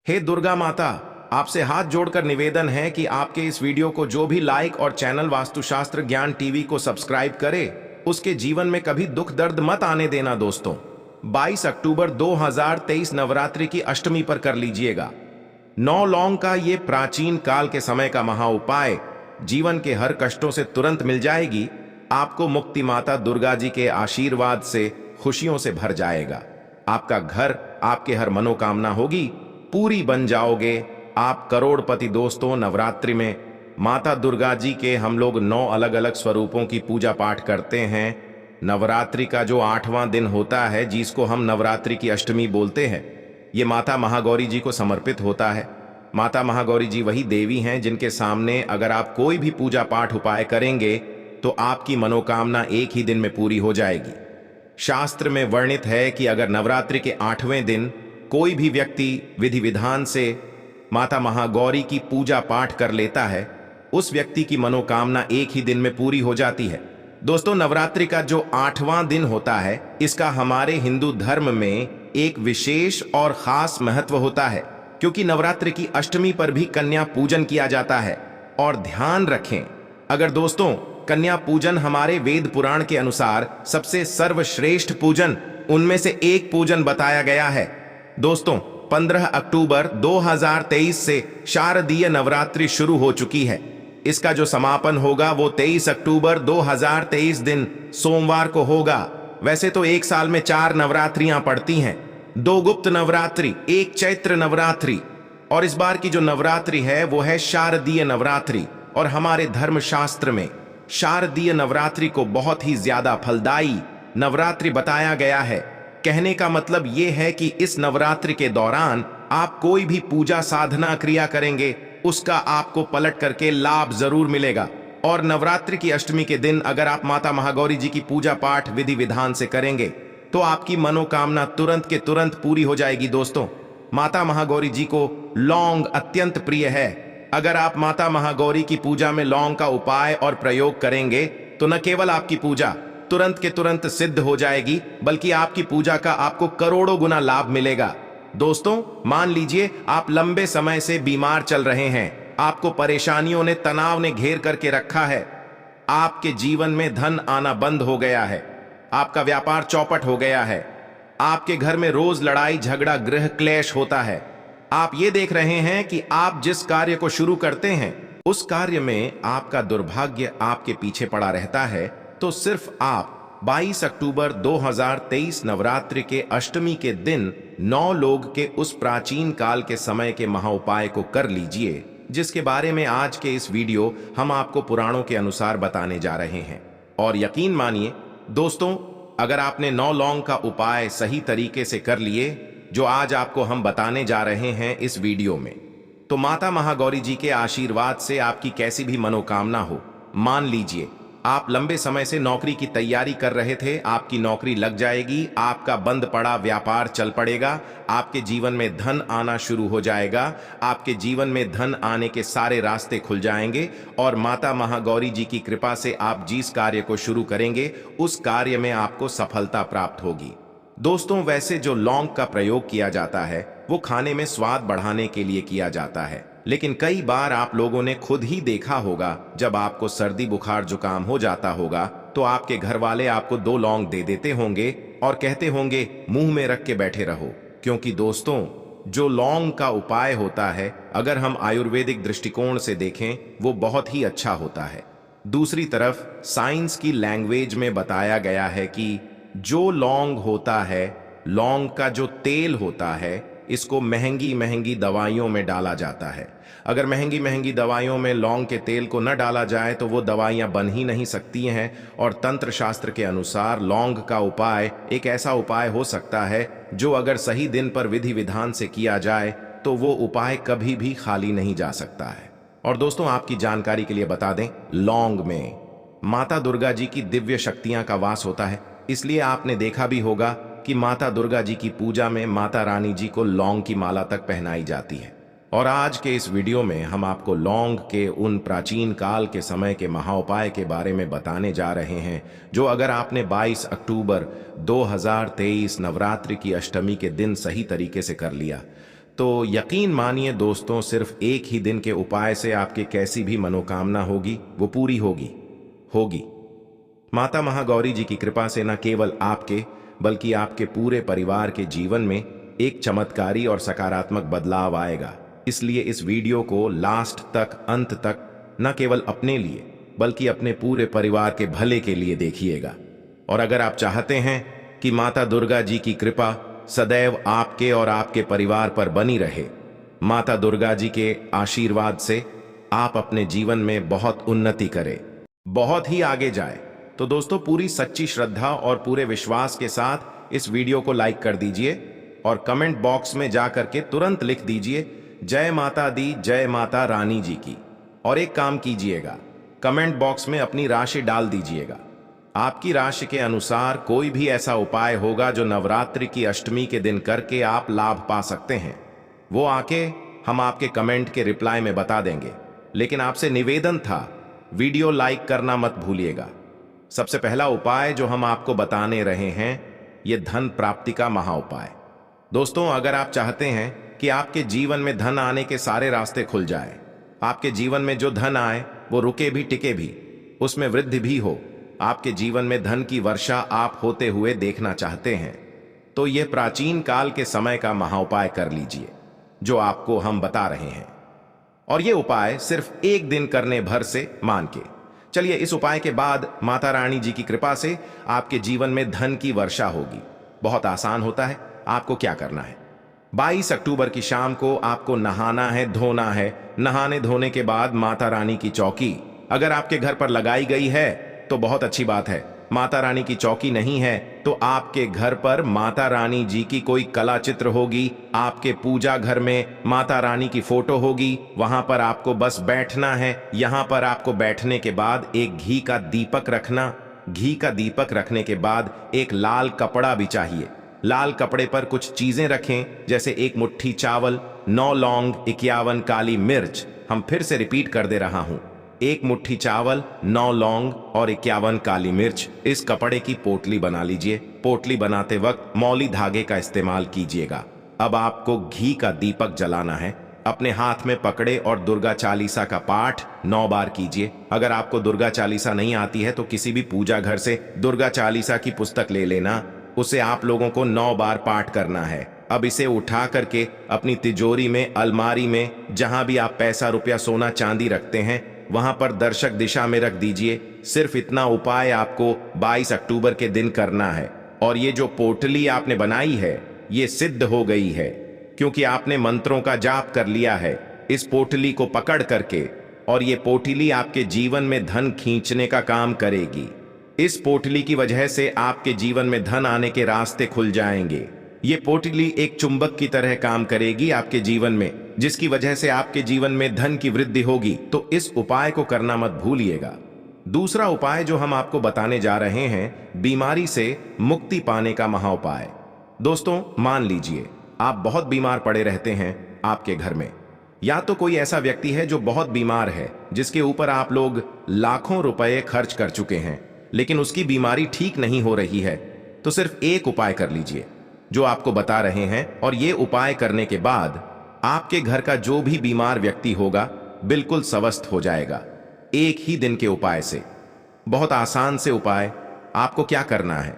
हे दुर्गा माता, आपसे हाथ जोड़कर निवेदन है कि आपके इस वीडियो को जो भी लाइक और चैनल वास्तुशास्त्र ज्ञान टीवी को सब्सक्राइब करे, उसके जीवन में कभी दुख दर्द मत आने देना। दोस्तों, 22 अक्टूबर 2023 नवरात्रि की अष्टमी पर कर लीजिएगा 9 लौंग का ये प्राचीन काल के समय का महा उपाय जीवन के हर कष्टों से तुरंत मिल जाएगी। आपको मुक्ति माता दुर्गा जी के आशीर्वाद से खुशियों से भर जाएगा। आपका घर, आपके हर मनोकामना होगी पूरी बन जाओगे आप करोड़पति। दोस्तों, नवरात्रि में माता दुर्गा जी के हम लोग 9 अलग अलग स्वरूपों की पूजा पाठ करते हैं। नवरात्रि का जो 8वां दिन होता है, जिसको हम नवरात्रि की अष्टमी बोलते हैं, ये माता महागौरी जी को समर्पित होता है। माता महागौरी जी वही देवी हैं जिनके सामने अगर आप कोई भी पूजा पाठ उपाय करेंगे तो आपकी मनोकामना एक ही दिन में पूरी हो जाएगी। शास्त्र में वर्णित है कि अगर नवरात्रि के 8वें दिन कोई भी व्यक्ति विधि विधान से माता महागौरी की पूजा पाठ कर लेता है, उस व्यक्ति की मनोकामना एक ही दिन में पूरी हो जाती है। दोस्तों, नवरात्रि का जो 8वां दिन होता है, इसका हमारे हिंदू धर्म में एक विशेष और खास महत्व होता है, क्योंकि नवरात्रि की अष्टमी पर भी कन्या पूजन किया जाता है। और ध्यान रखें, अगर दोस्तों कन्या पूजन हमारे वेद पुराण के अनुसार सबसे सर्वश्रेष्ठ पूजन उनमें से एक पूजन बताया गया है। दोस्तों, 15 अक्टूबर 2023 से शारदीय नवरात्रि शुरू हो चुकी है। इसका जो समापन होगा वो 23 अक्टूबर 2023 दिन सोमवार को होगा। वैसे तो एक साल में 4 नवरात्रियां पड़ती हैं, 2 गुप्त नवरात्रि, 1 चैत्र नवरात्रि, और इस बार की जो नवरात्रि है वो है शारदीय नवरात्रि। और हमारे धर्मशास्त्र में शारदीय नवरात्रि को बहुत ही ज्यादा फलदायी नवरात्रि बताया गया है। कहने का मतलब ये है कि इस नवरात्रि के दौरान आप कोई भी पूजा साधना क्रिया करेंगे, उसका आपको पलट करके लाभ जरूर मिलेगा। और नवरात्रि की अष्टमी के दिन अगर आप माता महागौरी जी की पूजा पाठ विधि विधान से करेंगे तो आपकी मनोकामना तुरंत के तुरंत पूरी हो जाएगी। दोस्तों, माता महागौरी जी को लौंग अत्यंत प्रिय है। अगर आप माता महागौरी की पूजा में लौंग का उपाय और प्रयोग करेंगे तो न केवल आपकी पूजा तुरंत के तुरंत सिद्ध हो जाएगी, बल्कि आपकी पूजा का आपको करोड़ों गुना लाभ मिलेगा। दोस्तों, मान लीजिए आप लंबे समय से बीमार चल रहे हैं, आपको परेशानियों ने, तनाव ने घेर करके रखा है, आपके जीवन में धन आना बंद हो गया है, आपका व्यापार चौपट हो गया है, आपके घर में रोज लड़ाई झगड़ा गृह क्लेश होता है, आप ये देख रहे हैं कि आप जिस कार्य को शुरू करते हैं उस कार्य में आपका दुर्भाग्य आपके पीछे पड़ा रहता है, तो सिर्फ आप 22 अक्टूबर 2023 नवरात्रि के अष्टमी के दिन 9 लोग के उस प्राचीन काल के समय के महाउपाय को कर लीजिए, जिसके बारे में आज के इस वीडियो हम आपको पुराणों के अनुसार बताने जा रहे हैं। और यकीन मानिए दोस्तों, अगर आपने 9 लौंग का उपाय सही तरीके से कर लिए, जो आज आपको हम बताने जा रहे हैं इस वीडियो में, तो माता महागौरी जी के आशीर्वाद से आपकी कैसी भी मनोकामना हो, मान लीजिए आप लंबे समय से नौकरी की तैयारी कर रहे थे, आपकी नौकरी लग जाएगी, आपका बंद पड़ा व्यापार चल पड़ेगा, आपके जीवन में धन आना शुरू हो जाएगा, आपके जीवन में धन आने के सारे रास्ते खुल जाएंगे और माता महागौरी जी की कृपा से आप जिस कार्य को शुरू करेंगे उस कार्य में आपको सफलता प्राप्त होगी। दोस्तों, वैसे जो लौंग का प्रयोग किया जाता है वो खाने में स्वाद बढ़ाने के लिए किया जाता है, लेकिन कई बार आप लोगों ने खुद ही देखा होगा, जब आपको सर्दी बुखार जुकाम हो जाता होगा तो आपके घर वाले आपको 2 लौंग दे देते होंगे और कहते होंगे मुंह में रख के बैठे रहो। क्योंकि दोस्तों, जो लौंग का उपाय होता है, अगर हम आयुर्वेदिक दृष्टिकोण से देखें, वो बहुत ही अच्छा होता है। दूसरी तरफ साइंस की लैंग्वेज में बताया गया है कि जो लौंग होता है, लौंग का जो तेल होता है, इसको महंगी महंगी दवाइयों में डाला जाता है। अगर महंगी महंगी दवाइयों में लौंग के तेल को न डाला जाए तो वो दवाइयां बन ही नहीं सकती हैं। और तंत्र शास्त्र के अनुसार लौंग का उपाय एक ऐसा उपाय हो सकता है जो अगर सही दिन पर विधि विधान से किया जाए तो वो उपाय कभी भी खाली नहीं जा सकता है। और दोस्तों, आपकी जानकारी के लिए बता दें, लौंग में माता दुर्गा जी की दिव्य शक्तियां का वास होता है। इसलिए आपने देखा भी होगा कि माता दुर्गा जी की पूजा में माता रानी जी को लौंग की माला तक पहनाई जाती है। और आज के इस वीडियो में हम आपको लौंग के उन प्राचीन काल के समय के महाउपाय के बारे में बताने जा रहे हैं, जो अगर आपने 22 अक्टूबर 2023 नवरात्रि की अष्टमी के दिन सही तरीके से कर लिया तो यकीन मानिए दोस्तों, सिर्फ एक ही दिन के उपाय से आपके कैसी भी मनोकामना होगी वो पूरी होगी होगी। माता महागौरी जी की कृपा से न केवल आपके बल्कि आपके पूरे परिवार के जीवन में एक चमत्कारी और सकारात्मक बदलाव आएगा। इसलिए इस वीडियो को लास्ट तक, अंत तक न केवल अपने लिए बल्कि अपने पूरे परिवार के भले के लिए देखिएगा। और अगर आप चाहते हैं कि माता दुर्गा जी की कृपा सदैव आपके और आपके परिवार पर बनी रहे, माता दुर्गा जी के आशीर्वाद से आप अपने जीवन में बहुत उन्नति करें, बहुत ही आगे जाए, तो दोस्तों पूरी सच्ची श्रद्धा और पूरे विश्वास के साथ इस वीडियो को लाइक कर दीजिए और कमेंट बॉक्स में जाकर के तुरंत लिख दीजिए जय माता दी, जय माता रानी जी की। और एक काम कीजिएगा, कमेंट बॉक्स में अपनी राशि डाल दीजिएगा। आपकी राशि के अनुसार कोई भी ऐसा उपाय होगा जो नवरात्रि की अष्टमी के दिन करके आप लाभ पा सकते हैं, वो आके हम आपके कमेंट के रिप्लाई में बता देंगे। लेकिन आपसे निवेदन था, वीडियो लाइक करना मत भूलिएगा। सबसे पहला उपाय जो हम आपको बताने रहे हैं, ये धन प्राप्ति का महा उपाय। दोस्तों, अगर आप चाहते हैं कि आपके जीवन में धन आने के सारे रास्ते खुल जाए, आपके जीवन में जो धन आए वो रुके भी टिके भी, उसमें वृद्धि भी हो, आपके जीवन में धन की वर्षा आप होते हुए देखना चाहते हैं, तो यह प्राचीन काल के समय का महा उपाय कर लीजिए जो आपको हम बता रहे हैं। और यह उपाय सिर्फ एक दिन करने भर से मान के चलिए। इस उपाय के बाद माता रानी जी की कृपा से आपके जीवन में धन की वर्षा होगी। बहुत आसान होता है। आपको क्या करना है, 22 अक्टूबर की शाम को आपको नहाना है, धोना है। नहाने धोने के बाद माता रानी की चौकी अगर आपके घर पर लगाई गई है तो बहुत अच्छी बात है। माता रानी की चौकी नहीं है तो आपके घर पर माता रानी जी की कोई कला चित्र होगी, आपके पूजा घर में माता रानी की फोटो होगी, वहां पर आपको बस बैठना है। यहां पर आपको बैठने के बाद एक घी का दीपक रखना। घी का दीपक रखने के बाद एक लाल कपड़ा भी चाहिए। लाल कपड़े पर कुछ चीजें रखें, जैसे एक मुट्ठी चावल, 9 लौंग, 51 काली मिर्च। हम फिर से रिपीट कर दे रहा हूं, एक मुट्ठी चावल, 9 लौंग और 51 काली मिर्च। इस कपड़े की पोटली बना लीजिए। पोटली बनाते वक्त मौली धागे का इस्तेमाल कीजिएगा। अब आपको घी का दीपक जलाना है। अपने हाथ में पकड़े और दुर्गा चालीसा का पाठ 9 बार कीजिए। अगर आपको दुर्गा चालीसा नहीं आती है तो किसी भी पूजा घर से दुर्गा चालीसा की पुस्तक ले लेना, उसे आप लोगों को 9 बार पाठ करना है। अब इसे उठा करके अपनी तिजोरी में, अलमारी में, जहां भी आप पैसा, रुपया, सोना, चांदी रखते हैं, वहां पर दर्शक दिशा में रख दीजिए। सिर्फ इतना उपाय आपको 22 अक्टूबर के दिन करना है। और ये जो पोटली आपने बनाई है ये सिद्ध हो गई है, क्योंकि आपने मंत्रों का जाप कर लिया है इस पोटली को पकड़ करके। और ये पोटली आपके जीवन में धन खींचने का काम करेगी। इस पोटली की वजह से आपके जीवन में धन आने के रास्ते खुल जाएंगे। ये पोटली एक चुंबक की तरह काम करेगी आपके जीवन में, जिसकी वजह से आपके जीवन में धन की वृद्धि होगी। तो इस उपाय को करना मत भूलिएगा। दूसरा उपाय जो हम आपको बताने जा रहे हैं, बीमारी से मुक्ति पाने का महा उपाय। दोस्तों, मान लीजिए आप बहुत बीमार पड़े रहते हैं आपके घर में, या तो कोई ऐसा व्यक्ति है जो बहुत बीमार है, जिसके ऊपर आप लोग लाखों रुपए खर्च कर चुके हैं, लेकिन उसकी बीमारी ठीक नहीं हो रही है। तो सिर्फ एक उपाय कर लीजिए जो आपको बता रहे हैं, और ये उपाय करने के बाद आपके घर का जो भी बीमार व्यक्ति होगा बिल्कुल स्वस्थ हो जाएगा, एक ही दिन के उपाय से। बहुत आसान से उपाय। आपको क्या करना है,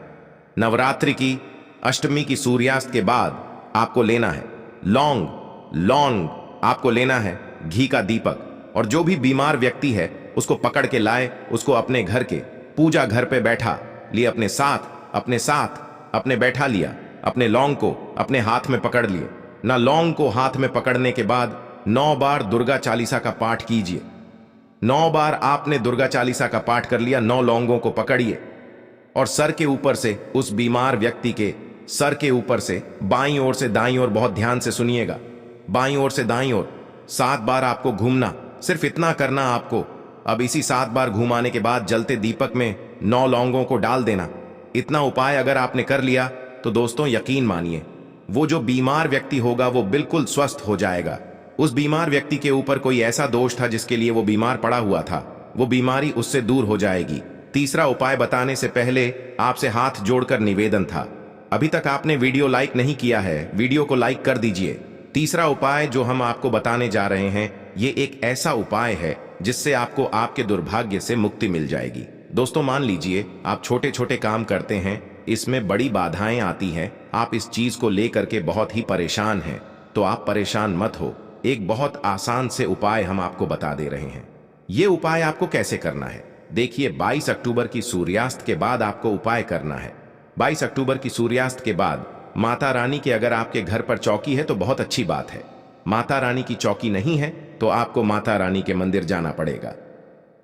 नवरात्रि की अष्टमी की सूर्यास्त के बाद आपको लेना है लौंग, आपको लेना है घी का दीपक, और जो भी बीमार व्यक्ति है उसको पकड़ के लाए, उसको अपने घर के पूजा घर पे बैठा लिए, अपने साथ अपने बैठा लिया। अपने लौंग को अपने हाथ में पकड़ लिए ना। लौंग को हाथ में पकड़ने के बाद 9 बार दुर्गा चालीसा का पाठ कीजिए। 9 बार आपने दुर्गा चालीसा का पाठ कर लिया, 9 लौंगों को पकड़िए और सर के ऊपर से, उस बीमार व्यक्ति के सर के ऊपर से बाईं ओर से दाईं ओर, बहुत ध्यान से सुनिएगा, बाईं ओर से दाईं ओर 7 बार आपको घूमना। सिर्फ इतना करना आपको। अब इसी 7 बार घुमाने के बाद जलते दीपक में 9 लौंगों को डाल देना। इतना उपाय अगर आपने कर लिया तो दोस्तों यकीन मानिए, वो जो बीमार व्यक्ति होगा वो बिल्कुल स्वस्थ हो जाएगा। उस बीमार व्यक्ति के ऊपर कोई ऐसा दोष था जिसके लिए वो बीमार पड़ा हुआ था, वो बीमारी उससे दूर हो जाएगी। तीसरा उपाय बताने से पहले आपसे हाथ जोड़कर निवेदन था, अभी तक आपने वीडियो लाइक नहीं किया है, वीडियो को लाइक कर दीजिए। तीसरा उपाय जो हम आपको बताने जा रहे हैं, ये एक ऐसा उपाय है जिससे आपको आपके दुर्भाग्य से मुक्ति मिल जाएगी। दोस्तों, मान लीजिए आप छोटे छोटे काम करते हैं, इसमें बड़ी बाधाएं आती हैं, आप इस चीज को लेकर के बहुत ही परेशान हैं, तो आप परेशान मत हो। एक बहुत आसान से उपाय हम आपको बता दे रहे हैं। ये उपाय आपको कैसे करना है, देखिए 22 अक्टूबर की सूर्यास्त के बाद आपको उपाय करना है। 22 अक्टूबर की सूर्यास्त के बाद माता रानी के अगर आपके घर पर चौकी है तो बहुत अच्छी बात है। माता रानी की चौकी नहीं है तो आपको माता रानी के मंदिर जाना पड़ेगा।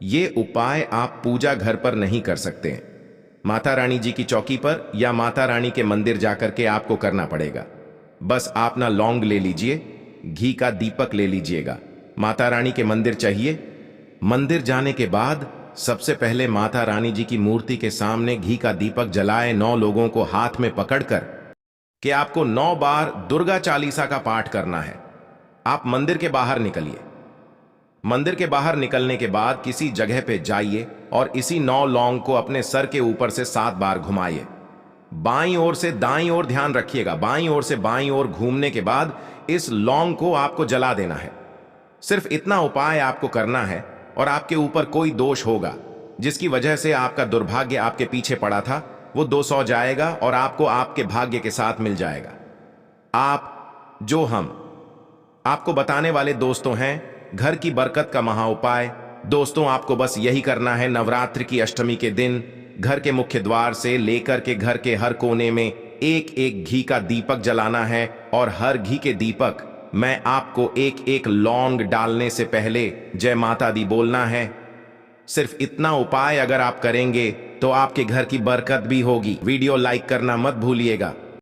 ये उपाय आप पूजा घर पर नहीं कर सकते हैं, माता रानी जी की चौकी पर या माता रानी के मंदिर जाकर के आपको करना पड़ेगा। बस आप ना लौंग ले लीजिए, घी का दीपक ले लीजिएगा, माता रानी के मंदिर चाहिए। मंदिर जाने के बाद सबसे पहले माता रानी जी की मूर्ति के सामने घी का दीपक जलाए 9 लोगों को हाथ में पकड़कर कि आपको 9 बार दुर्गा चालीसा का पाठ करना है। आप मंदिर के बाहर निकलिए। मंदिर के बाहर निकलने के बाद किसी जगह पे जाइए और इसी 9 लौंग को अपने सर के ऊपर से 7 बार घुमाइए। बाईं ओर से दाईं ओर ध्यान रखिएगा, बाईं ओर से बाईं ओर घूमने के बाद इस लौंग को आपको जला देना है। सिर्फ इतना उपाय आपको करना है और आपके ऊपर कोई दोष होगा जिसकी वजह से आपका दुर्भाग्य आपके पीछे पड़ा था, वो 200 जाएगा और आपको आपके भाग्य के साथ मिल जाएगा। आप जो हम आपको बताने वाले दोस्तों हैं, घर की बरकत का महा उपाय। दोस्तों, आपको बस यही करना है। नवरात्रि की अष्टमी के दिन घर के मुख्य द्वार से लेकर के घर के हर कोने में एक एक घी का दीपक जलाना है और हर घी के दीपक मैं आपको एक एक लौंग डालने से पहले जय माता दी बोलना है। सिर्फ इतना उपाय अगर आप करेंगे तो आपके घर की बरकत भी होगी। वीडियो लाइक करना मत भूलिएगा।